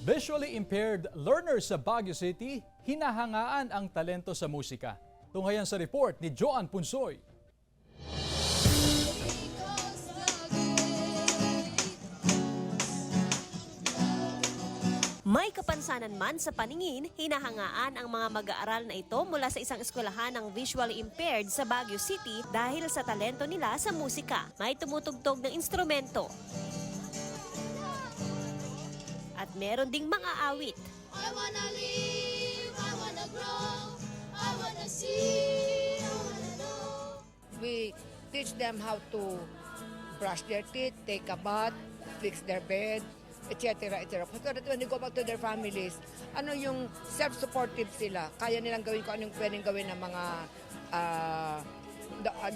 Visually impaired learners sa Baguio City, hinahangaan ang talento sa musika. Tunghayan sa report ni Joan Punsoy. May kapansanan man sa paningin, hinahangaan ang mga mag-aaral na ito mula sa isang eskwelahan ng visually impaired sa Baguio City dahil sa talento nila sa musika. May tumutugtog ng instrumento. At meron ding mga awit. I wanna live, I wanna grow, I wanna see, I wanna know. We teach them how to brush their teeth, take a bath, fix their bed, etc. etc. So that when they go back to their families, ano yung self-supportive sila, kaya nilang gawin kung anong pwedeng gawin ng mga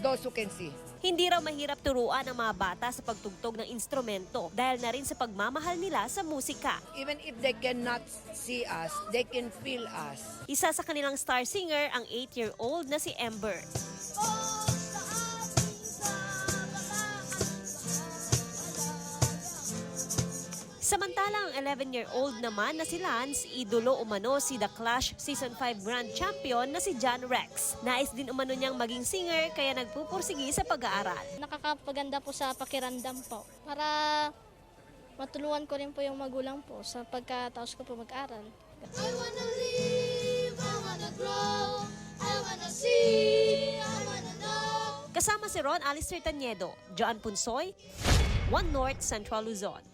those who can see. Hindi raw mahirap turuan ang mga bata sa pagtugtog ng instrumento dahil na rin sa pagmamahal nila sa musika. Even if they cannot see us, they can feel us. Isa sa kanilang star singer ang 8-year-old na si Ember. Samantalang ang 11-year-old naman na si Lance, idolo umano si The Clash Season 5 Grand Champion na si John Rex. Nais din umano niyang maging singer kaya nagpupursigi sa pag-aaral. Nakakapaganda po sa pakiramdam po. Para matulungan ko rin po yung magulang po sa pagkatapos ko po mag-aral. I wanna live, I wanna grow, I wanna see, I wanna know. Kasama si Ron Alistair Taniedo, Joan Punsoy, One North Central Luzon.